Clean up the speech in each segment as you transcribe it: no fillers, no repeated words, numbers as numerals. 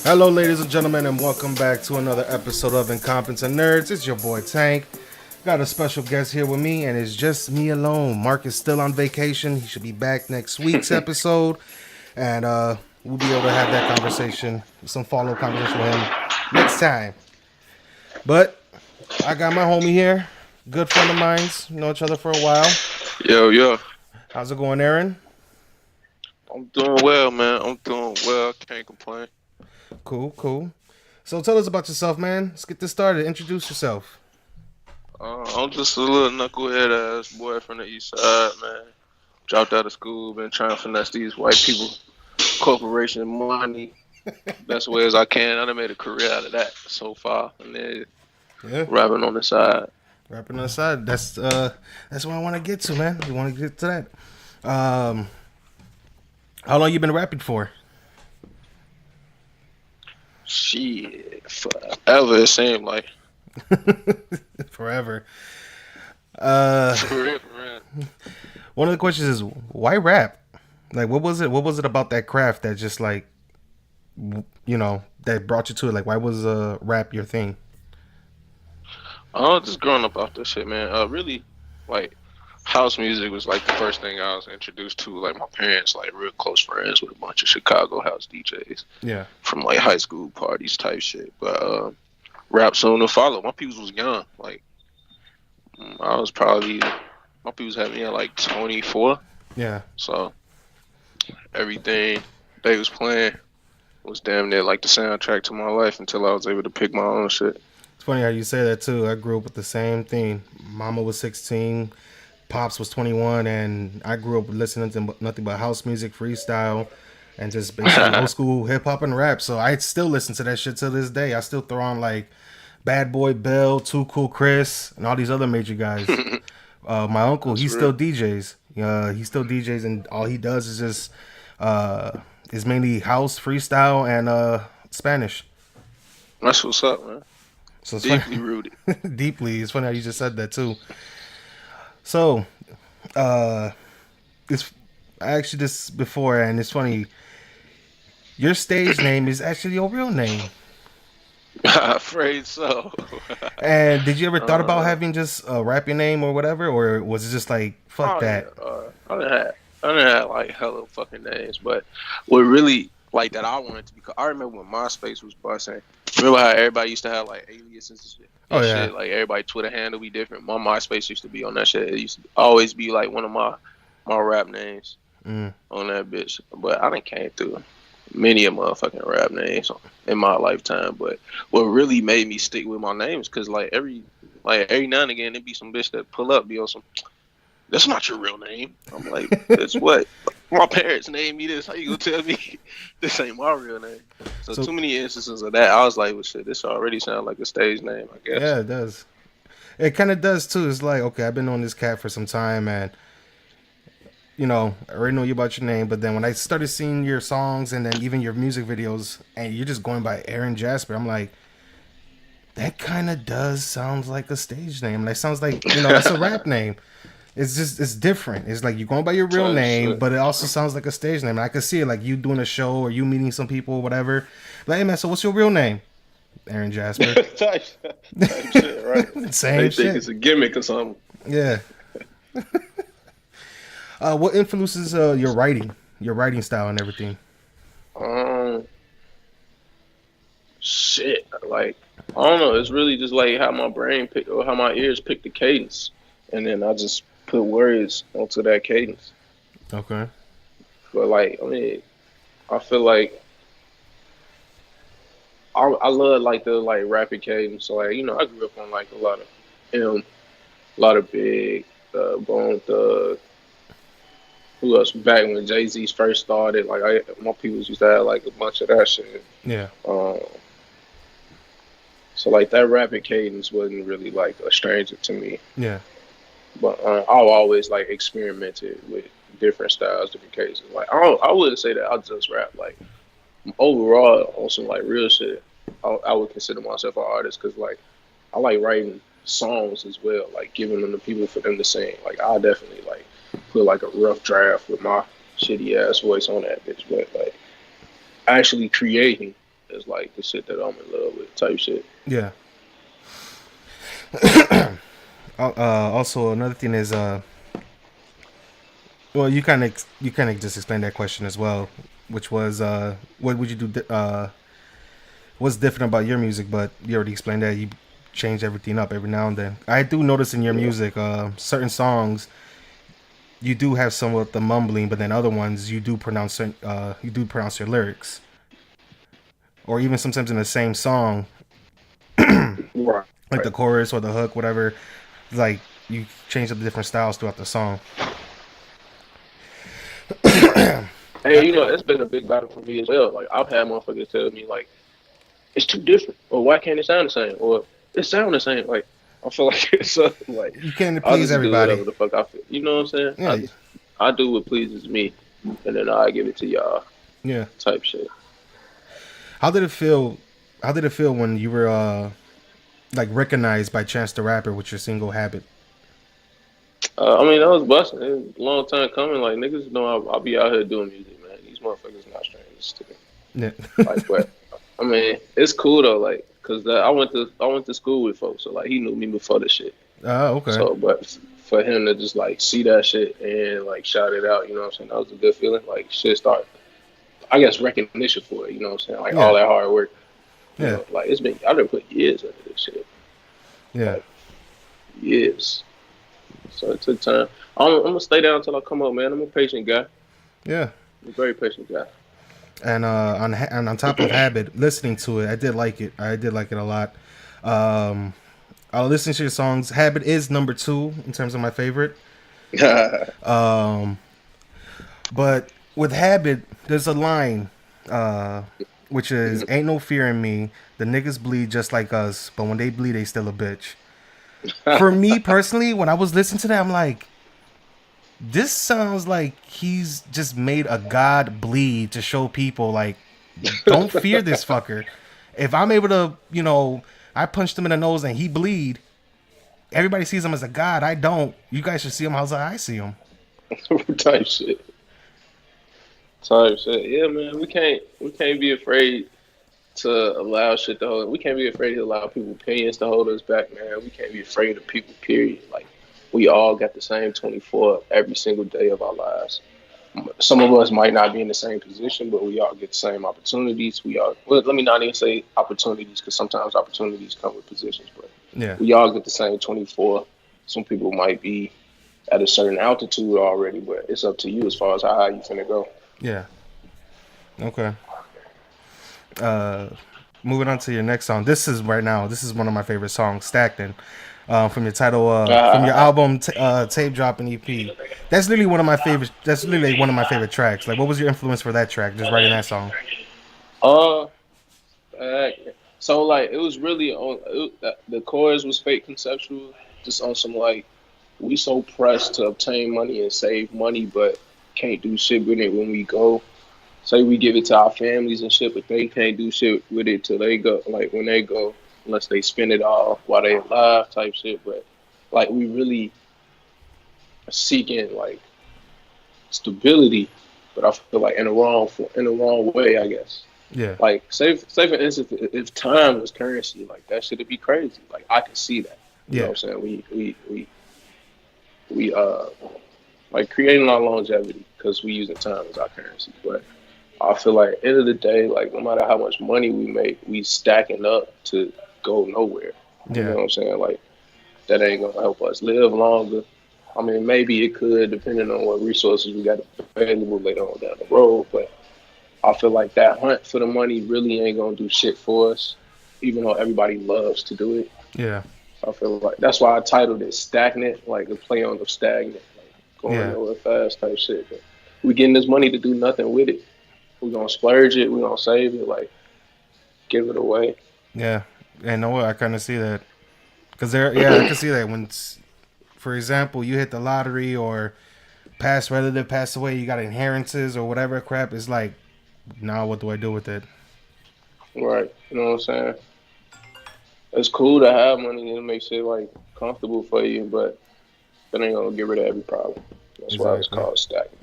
Hello, ladies and gentlemen, and welcome back to another episode of Incompetent Nerds. It's your boy Tank. Got a special guest here with me, and it's just me alone. Mark is still on vacation. He should be back next week's episode, and we'll be able to have that conversation, some follow-up conversation with him next time. But I got my homie here, good friend of mine. Know each other for a while. Yo. How's it going, Aaron? I'm doing well, man. I'm doing well. Can't complain. Cool. So tell us about yourself, man. Let's get this started. Introduce yourself. I'm just a little knucklehead ass boy from the east side, man. Dropped out of school, been trying to finesse these white people, corporation money, best way as I can. I done made a career out of that so far, and then rapping on the side. Rapping on the side. That's what I want to get to, man. You want to get to that? How long you been rapping for? Shit, forever it seemed like. Forever. For real. One of the questions is, why rap? Like, what was it about that craft that just like, that brought you to it? Like, why was rap your thing? Just growing up off this shit, man. Really, like, house music was like the first thing I was introduced to. Like, my parents, like, real close friends with a bunch of Chicago house DJs. Yeah. From like high school parties type shit. But rap soon to follow. My peoples was young. Like, I was probably, my peoples had me at like 24. Yeah. So everything they was playing was damn near like the soundtrack to my life until I was able to pick my own shit. It's funny how you say that too. I grew up with the same thing. Mama was 16, Pops was 21, and I grew up listening to nothing but house music, freestyle, and just basically old school hip hop and rap. So I still listen to that shit to this day. I still throw on like Bad Boy Bill, Too Cool Chris, and all these other major guys. My uncle, he still DJs. He still DJs, and all he does is just is mainly house, freestyle, and Spanish. That's what's up, man. So it's deeply funny. rooted. Deeply. It's funny how you just said that too. So, it's I actually this before, and it's funny. Your stage name is actually your real name. Afraid so. And did you ever thought about having just a rapping name or whatever, or was it just like fuck that? Yeah, I done had like hella fucking names, but what really like that I wanted to be. I remember when MySpace was busting. Remember how everybody used to have like aliases and shit. Oh yeah. Shit. Like everybody Twitter handle be different. My MySpace used to be on that shit. It used to always be like one of my rap names on that bitch. But I done came through many a motherfucking rap names in my lifetime. But what really made me stick with my names, cause like every now and again there be some bitch that pull up be on some. That's not your real name. I'm like, that's what my parents named me this. How you gonna tell me this ain't my real name? So too many instances of that. I was like, well, shit, this already sounds like a stage name, I guess. Yeah, it does. It kind of does too. It's like, okay, I've been on this cat for some time, and I already know you about your name. But then when I started seeing your songs and then even your music videos, and you're just going by Aaron Jasper, I'm like, that kind of does sound like a stage name. That sounds like that's a rap name. It's different. It's like you're going by your real name, but it also sounds like a stage name. And I could see it like you doing a show or you meeting some people or whatever. Like, hey man, so what's your real name? Aaron Jasper. Type shit, right? Same they shit. think it's a gimmick or something. Yeah. What influences your writing style and everything? Shit. Like, I don't know. It's really just like how my brain pick or how my ears pick the cadence, and then I just put words onto that cadence. Okay. But like, I mean, I feel like I love like the like rapid cadence. So like, I grew up on like a lot of a lot of Big, Bone Thug. Who else? Back when Jay-Z first started, like my people used to have like a bunch of that shit. Yeah. So like that rapid cadence wasn't really like a stranger to me. Yeah. But I've always like experimented with different styles, different cases. Like I wouldn't say that I just rap. Like overall on some like real shit, I would consider myself an artist because like I like writing songs as well, like giving them to people for them to sing. Like I definitely like put like a rough draft with my shitty ass voice on that bitch, but like actually creating is like the shit that I'm in love with type shit. Yeah. Also, another thing is, well, you kind of just explained that question as well, which was, what would you do? What's different about your music? But you already explained that you change everything up every now and then. I do notice in your Yeah. music, certain songs you do have some of the mumbling, but then other ones you do pronounce your lyrics, or even sometimes in the same song, Right. like the chorus or the hook, whatever. Like you change up the different styles throughout the song. And it's been a big battle for me as well. Like I've had motherfuckers tell me like it's too different, or why can't it sound the same, or it sound the same. Like I feel like it's like You can't I please just do everybody. whatever the fuck I feel. You know what I'm saying? Yeah, I do what pleases me, and then I give it to y'all yeah. type shit. How did it feel? How did it feel when you were like recognized by Chance the Rapper with your single "Habit"? I mean, I was busting. It was a long time coming. Like niggas know I'll be out here doing music, man. These motherfuckers not strangers to me. Yeah. Like, but I mean, it's cool though. Like, cause I went to school with folks, so like he knew me before the shit. Okay. So, but for him to just like see that shit and like shout it out, you know what I'm saying? That was a good feeling. Like shit start, I guess recognition for it, you know what I'm saying? Like Yeah. all that hard work, Yeah. like I done put years into this shit, Yeah. like years. So it took time. I'm gonna stay down until I come up, man. I'm a patient guy. Yeah. I'm a very patient guy. And on top of "Habit," listening to it, I did like it. I did like it a lot. Um, I'll listen to your songs. "Habit" is number 2 in terms of my favorite. Um, but with "Habit," there's a line, which is "Ain't no fear in me. The niggas bleed just like us, but when they bleed, they still a bitch." For me personally, when I was listening to that, I'm like, this sounds like he's just made a god bleed to show people like, don't fear this fucker. If I'm able to, I punched him in the nose and he bleed. Everybody sees him as a god. I don't. You guys should see him how I see him. Type shit. Type shit. Yeah, man. We can't be afraid to allow shit to hold. We can't be afraid to allow people's opinions to hold us back, man. We can't be afraid of people. Period. Like we all got the same 24 every single day of our lives. Some of us might not be in the same position, but we all get the same opportunities. We all, well, let me not even say opportunities because sometimes opportunities come with positions, but Yeah. we all get the same 24. Some people might be at a certain altitude already, but it's up to you as far as how high you finna go. Yeah. Okay. Uh, Moving on to your next song. This is right now. This is one of my favorite songs, "Stacked." From your title, from your album, tape dropping EP. That's literally one of my favorite. That's literally one of my favorite tracks. Like, what was your influence for that track? Just writing that song. uh, so like it was really the chorus was fake conceptual, just on some like we so pressed to obtain money and save money, but can't do shit with it when we go. Say we give it to our families and shit, but they can't do shit with it till they go. Like when they go, unless they spend it all while they alive, type shit. But like we really seeking like stability, but I feel like in the wrong way, I guess. Yeah. Like say for instance, if time was currency, like that shit'd be crazy. Like I can see that. You know Yeah. what I'm saying? We like creating our longevity because we using time as our currency. But I feel like at the end of the day, like no matter how much money we make, we stacking up to go nowhere. You know Yeah. what I'm saying? Like that ain't gonna help us live longer. I mean, maybe it could, depending on what resources we got available later on down the road. But I feel like that hunt for the money really ain't gonna do shit for us, even though everybody loves to do it. Yeah. I feel like that's why I titled it "Stagnant," like a play on the stagnant, like going Yeah. nowhere fast type shit. But we getting this money to do nothing with it. We're gonna splurge it. We're gonna save it. Like give it away. Yeah. And no, I kind of see that because yeah, I can see that when, for example, you hit the lottery or past relative passed away, you got inheritances or whatever crap. It's like, now what do I do with it? Right. You know what I'm saying? It's cool to have money and it makes it like comfortable for you, but that ain't gonna get rid of every problem. That's why it's Exactly. called stacking.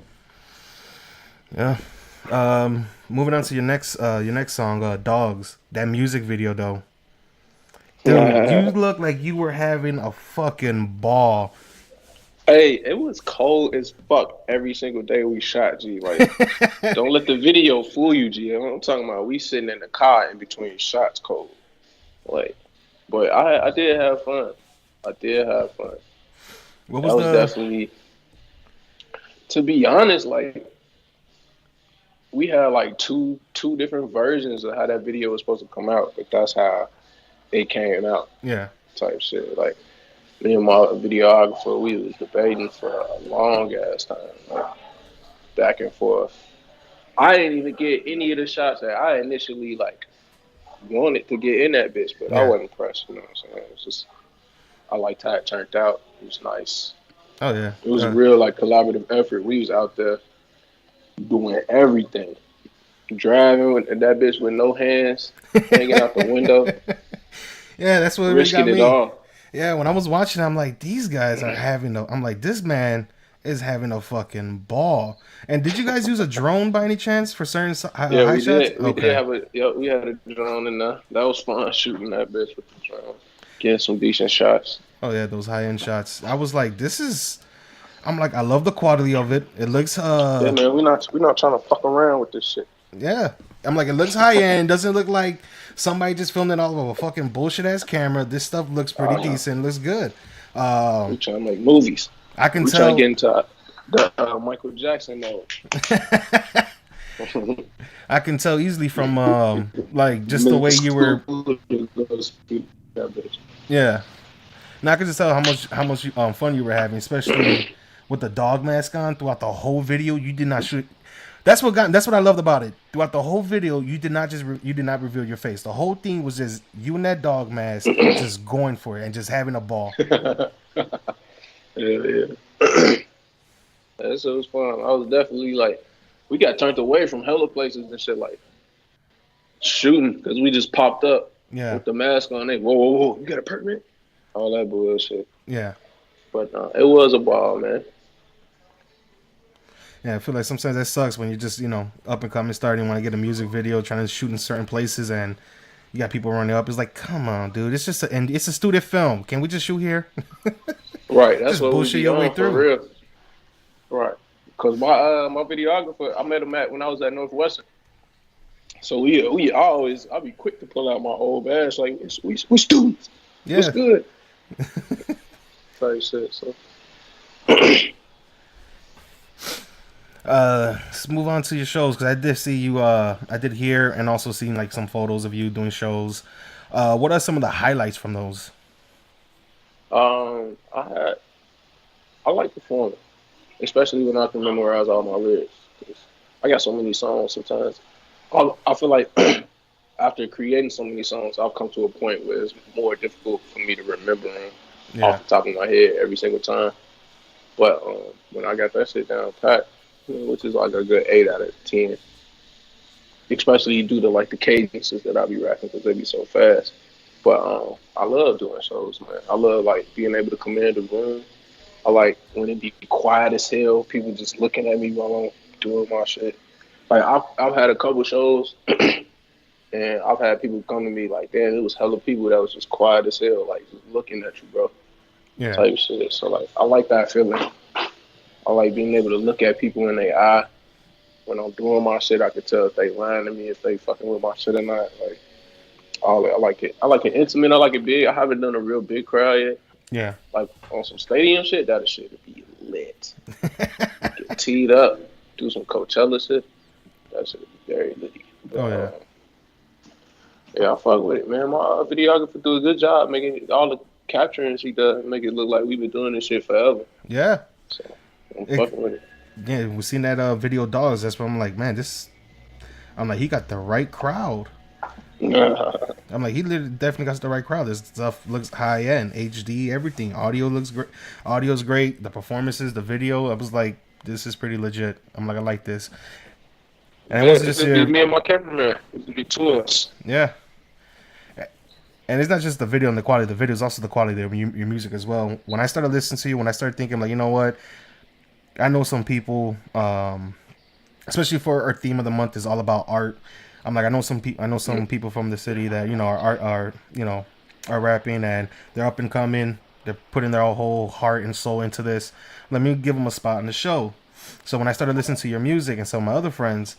Yeah. Moving on to your next song, Dogs. That music video though. Dude, you Hey, look like you were having a fucking ball. it was cold as fuck every single day we shot, G. Like, don't let the video fool you, G. I'm talking about we sitting in the car in between shots cold. Like, but I did have fun. I did have fun. What That was was the definitely, to be honest, like we had like two different versions of how that video was supposed to come out, but that's how it came out yeah. type shit. Like me and my videographer, we was debating for a long ass time, like back and forth. I didn't even get any of the shots that I initially like wanted to get in that bitch, but I Yeah. wasn't pressed. You know what I'm saying? It was just I liked how it turned out. It was nice. Oh yeah. It was a real like collaborative effort. We was out there doing everything, driving with that bitch with no hands, hanging out the window, Yeah, that's what really risking got it me. all. Yeah, when I was watching, I'm like, these guys are having a. I'm like, this man is having a fucking ball. And did you guys use a drone by any chance for certain Yeah, high we shots? did. We did Okay. have a yeah, we had a drone in there. That was fun shooting that bitch with the drone, getting some decent shots. Oh yeah, those high end shots. I was like, this is. I'm like, I love the quality of it. It looks Yeah, man, we not trying to fuck around with this shit. yeah. I'm like, it looks high end. Doesn't look like somebody just filmed it all of a fucking bullshit ass camera. This stuff looks pretty Uh, decent. Looks good. we trying to make movies. I can We trying to get tell. into the Michael Jackson mode. I can tell easily from like just the Middle way you were. school goes through that bitch. Yeah. Now I can just tell how much fun you were having, especially with the dog mask on throughout the whole video. You did not shoot. That's what I loved about it. Throughout the whole video, you did not you did not reveal your face. The whole thing was just you and that dog mask just going for it and just having a ball. Yeah, yeah. That shit was fun. I was definitely like, we got turned away from hella places and shit like shooting because we just popped up Yeah, with the mask on. They whoa, whoa, whoa, you got a permit? All that bullshit. yeah, But it was a ball, man. yeah. I feel like sometimes that sucks when you're just up and coming, starting want to get a music video, trying to shoot in certain places, and you got people running up. It's like, come on, dude. It's just and it's a student film. Can we just shoot here? Right, that's Just what we bullshit be your way on for through. real. Right, because my videographer, I met him at when I was at Northwestern. So we always I'll be quick to pull out my old badge like we students. What's Yeah. good? Type shit. So Let's move on to your shows because I did see you. I did hear and also seen like some photos of you doing shows. What are some of the highlights from those? I like performing, especially when I can memorize all my lyrics. 'Cause I got so many songs sometimes. I feel like after creating so many songs, I've come to a point where it's more difficult for me to remember them Yeah, off the top of my head every single time. But when I got that shit down pat, which is like a good 8 out of 10, especially due to like the cadences that I be rapping because they be so fast. But I love doing shows, man. I love like being able to command the room. I like when it be quiet as hell, people just looking at me while I'm doing my shit. Like I've had a couple shows and I've had people come to me like, damn, it was hella people that was just quiet as hell, like just looking at you, bro, yeah, type shit. So like I like that feeling. I like being able to look at people in their eye when I'm doing my shit. I can tell if they lying to me, if they fucking with my shit or not. Like all that. I like it. I like it intimate. I like it big. I haven't done a real big crowd yet. yeah. Like on some stadium shit, that shit would be lit. Get teed up, do some Coachella shit. That shit would be very lit. But, Oh yeah, yeah, I fuck with it, man. My videographer do a good job making all the capturings he does, make it look like we've been doing this shit forever. yeah. So I'm It, fucking with it. yeah, we seen that video dogs. That's why I'm like, man, this. I'm like, he got the right crowd. I'm like, he definitely got the right crowd. This stuff looks high end, HD, everything. Audio looks great. Audio's great. The performances, the video. I was like, this is pretty legit. I'm like, I like this. And it Yeah, wasn't it's just gonna be your, me and my cameraman. It's gonna be two of us. yeah. And it's not just the video and the quality of the video, it's also the quality of your music as well. When I started listening to you, when I started thinking, like, you know what? I know some people especially for our theme of the month is all about art. I'm like, I know some people from the city that are are rapping and they're up and coming. They're putting their whole heart and soul into this. Let me give them a spot in the show. So when I started listening to your music and some of my other friends,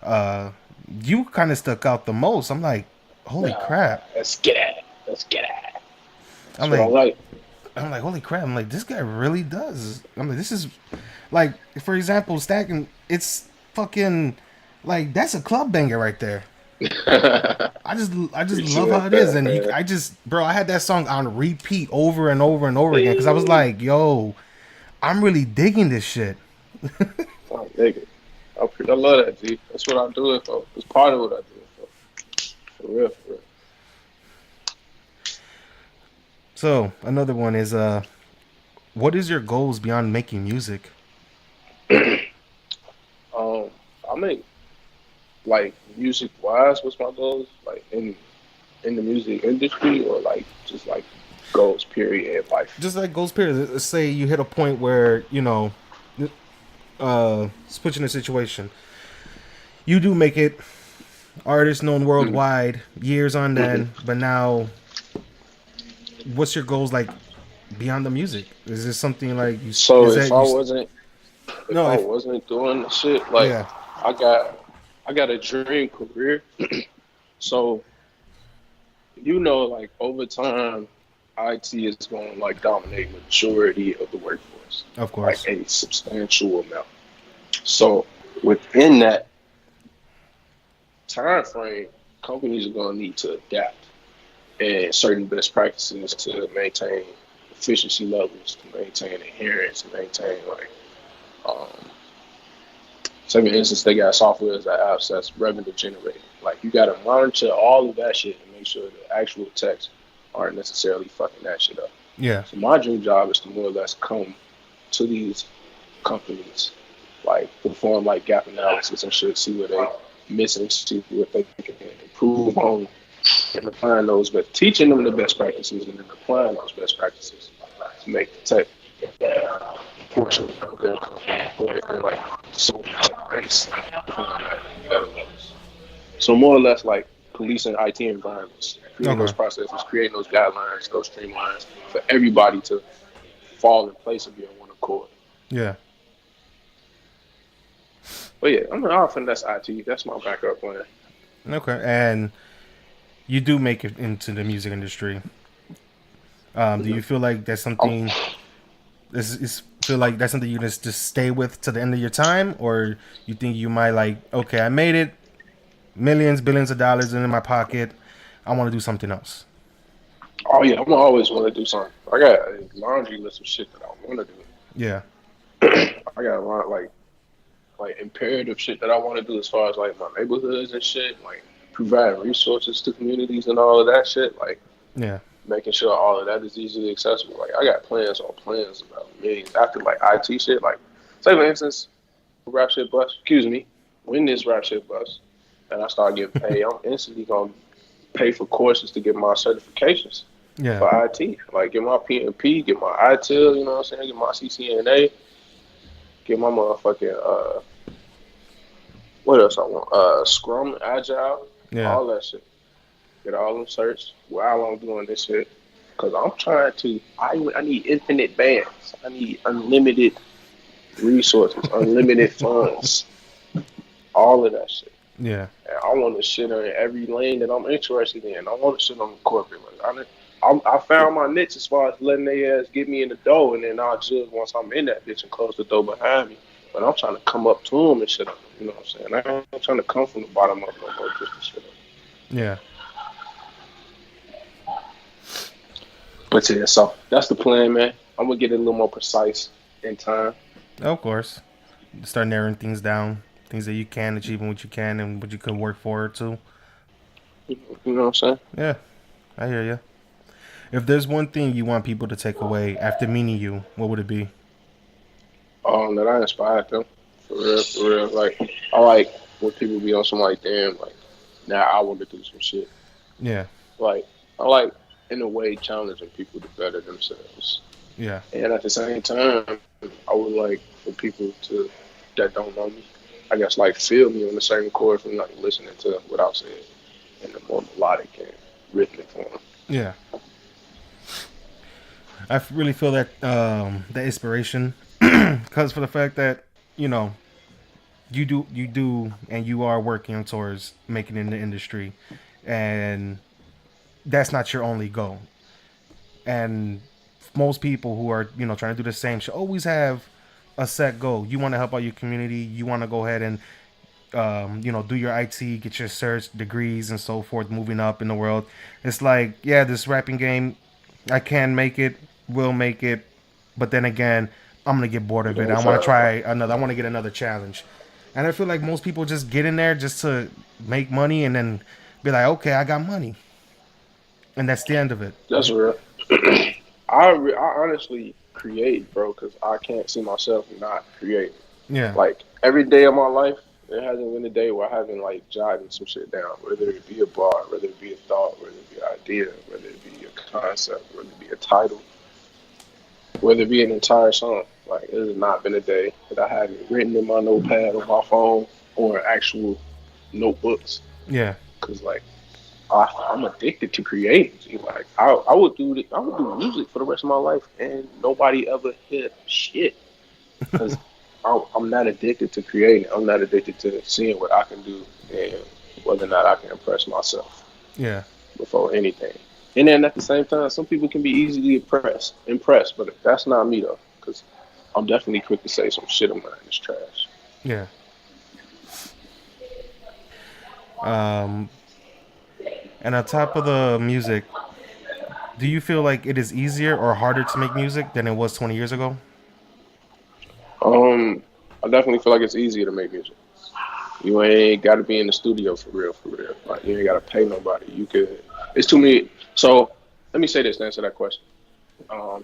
uh, you kind of stuck out the most. I'm like, holy crap! Let's get at it. Let's get at it. I'm That's what I like, like. holy crap! I'm like, this guy really does. I'm like, this is like, for example, stacking. It's fucking like that's a club banger right there. I just love how Appreciate it is, that, and man. I just, bro, I had that song on repeat over and over and over again because I was Hey. like, yo, I'm really digging this shit. Oh, nigga. I love that, G. That's what I do it for. It's part of what I do it for. For real, for So another one is what is your goals beyond making music? real. I make like music wise. What's my goals? Like in the music industry, or like just like goals period in life. Just like goals period. Let's say you hit a point where let's put you in a situation. You do make it, artist known Mhm. worldwide, years on Mhm. then, but now, what's your goals like beyond the music? Is this something like you? So Is that you? if No, I if wasn't doing the shit, like yeah, I got I got a dream career. So like over time, IT is going to like dominate majority of the workforce, of like course. a substantial amount. So within that time frame, companies are going to need to adapt and certain best practices to maintain efficiency levels, to maintain adherence, to maintain like um, say for instance they got software that apps that's revenue generating. Like you got to monitor all of that shit and make sure the actual techs aren't necessarily fucking that shit up. Yeah, So my dream job is to more or less come to these companies, like perform like gap analysis and shit, see what they missing, see what they can improve on, and applying those, but teaching them the best practices and then applying those best practices to make the tech portion of their company and like so race. So more or less like policing IT environments, creating those okay, processes, creating those guidelines, those streamlines for everybody to fall in place and be on one accord. yeah, But yeah, I'm often that's IT. That's my backup plan. okay. And you do make it into the music industry. Do Mm-hmm. you feel like that's something? Is feel like that's something you just stay with to the end of your time, or you think you might like, okay, I made it, millions, billions of dollars in my pocket. I want to do something else. Oh yeah, I'm always want to do something. I got a laundry list of shit that I want to do. Yeah, I got a lot like imperative shit that I want to do as far as like my neighborhoods and shit, like providing resources to communities and all of that shit, like yeah, making sure all of that is easily accessible. Like I got plans on plans about millions after like IT shit. Like say for instance, rap shit bust. Excuse me, when this rap shit bust and I start getting paid, I'm instantly gonna pay for courses to get my certifications yeah, for IT. Like get my PMP, get my ITIL, you know what I'm saying, get my CCNA, get my motherfucking what else I want? Scrum, Agile, yeah, all that shit. Get all them certs while I'm doing this shit. Cause I'm trying to. I need infinite bands. I need unlimited resources, unlimited funds, all of that shit. yeah, And I want to shit on every lane that I'm interested in. I want to shit on the corporate. Like, I found my niche as far as letting they ass get me in the door, and then I'll judge once I'm in that bitch and close the door behind me. But I'm trying to come up to them and shit on them. You know what I'm saying? I ain't trying to come from the bottom up no more just to shit up. yeah. But yeah, so that's the plan, man. I'm gonna get it a little more precise in time. Of course, start narrowing things down, things that you can achieve and what you can and what you could work for too. You know what I'm saying? Yeah, I hear you. If there's one thing you want people to take away after meeting you, what would it be? That I inspired them for real, for real. Like I like when people be on some like, damn, like now I want to do some shit. Yeah, Like I like in a way challenging people to better themselves, yeah, and at the same time, I would like for people to that don't know me. I guess like feel me on the same chord from like listening to what I said in the more melodic and rhythmic form. Yeah, really feel that the inspiration, because for the fact that you know you do, and you are working towards making it in the industry, and that's not your only goal. And most people who are trying to do the same should always have a set goal. You want to help out your community. You want to go ahead and do your IT, get your search degrees and so forth, moving up in the world. It's like, yeah, this rapping game, I can make it, will make it, but then again, I'm gonna get bored of it. I want to try another. I want to get another challenge, and I feel like most people just get in there just to make money and then be like, okay, I got money, and that's the end of it. That's real. I honestly create, bro, because I can't see myself not creating. Yeah, Like every day of my life, there hasn't been a day where I haven't like jotted some shit down. Whether it be a bar, whether it be a thought, whether it be an idea, whether it be a concept, whether it be a title, whether it be an entire song. Like it has not been a day that I haven't written in my notepad or my phone or actual notebooks. yeah, Cause like I'm addicted to creating. See, like I would I would do music for the rest of my life, and nobody ever hit shit. Cause I'm not addicted to creating. I'm not addicted to seeing what I can do and whether or not I can impress myself yeah, before anything. And then at the same time, some people can be easily impressed, but that's not me though. Cause I'm definitely quick to say some shit of mine is trash. yeah. Um, and on top of the music, do you feel like it is easier or harder to make music than it was 20 years ago? I definitely feel like it's easier to make music. You ain't got to be in the studio for real, for real. Like you ain't got to pay nobody. You could. It's too many. So let me say this to answer that question.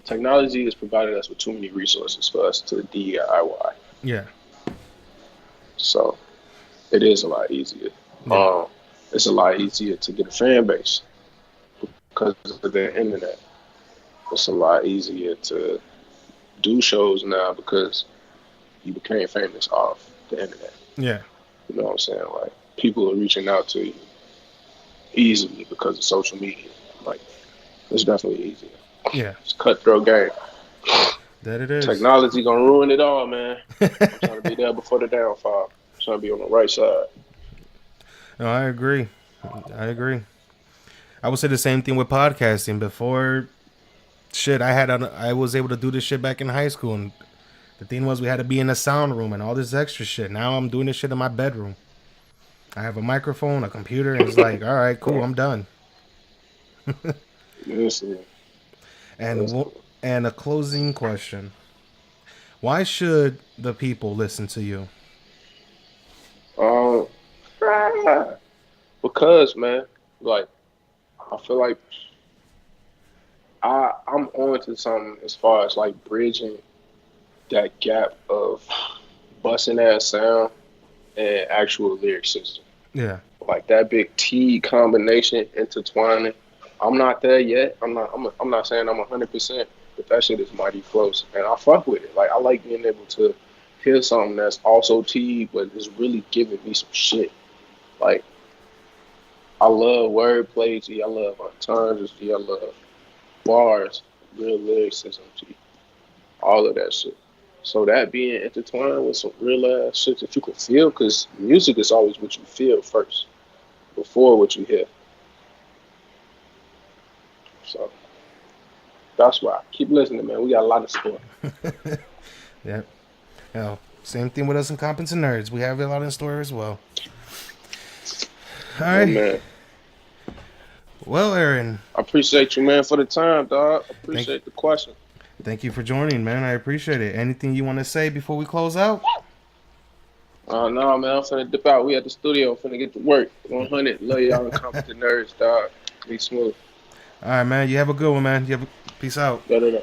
Technology has provided us with too many resources for us to DIY. Yeah, So it is a lot easier. yeah, It's a lot easier to get a fan base because of the internet. It's a lot easier to do shows now because you became famous off the internet. yeah, You know what I'm saying? Like people are reaching out to you easily because of social media. Like it's definitely easier. yeah. It's a cutthroat game. That it is. Technology gonna ruin it all, man. I'm trying to be there before the downfall. I'm trying to be on the right side. No, I agree. I agree. I would say the same thing with podcasting. Before, shit, I was able to do this shit back in high school, and the thing was we had to be in a sound room and all this extra shit. Now I'm doing this shit in my bedroom. I have a microphone, a computer, and it's like, all right, cool, I'm done. Listen, And and a closing question: why should the people listen to you? um, because man, like I feel like I'm on to something as far as like bridging that gap of busting ass sound and actual lyric system. Yeah, Like that big T combination intertwining. I'm not there yet. I'm not saying I'm 100%, but that shit is mighty close, and I fuck with it. Like I like being able to hear something that's also T, but is really giving me some shit. Like I love wordplay, G. I love entendres, G. I love bars, real lyricism, G. All of that shit. So that being intertwined with some real ass shit that you can feel, because music is always what you feel first before what you hear. So that's why. Keep listening, man. We got a lot of sport. yeah. Same thing with us in Competent Nerds. We have a lot in store as well. All Oh right. man. Well, Aaron, I appreciate you, man, for the time, dog. I thank appreciate the question. thank you for joining, man. I appreciate it. Anything you want to say before we close out? No, man, I'm finna dip out. We at the studio, finna get to work. 100. Love y'all incompetent nerds, dog. Be smooth. All right, man. You have a good one, man. Peace out. Da, da, da.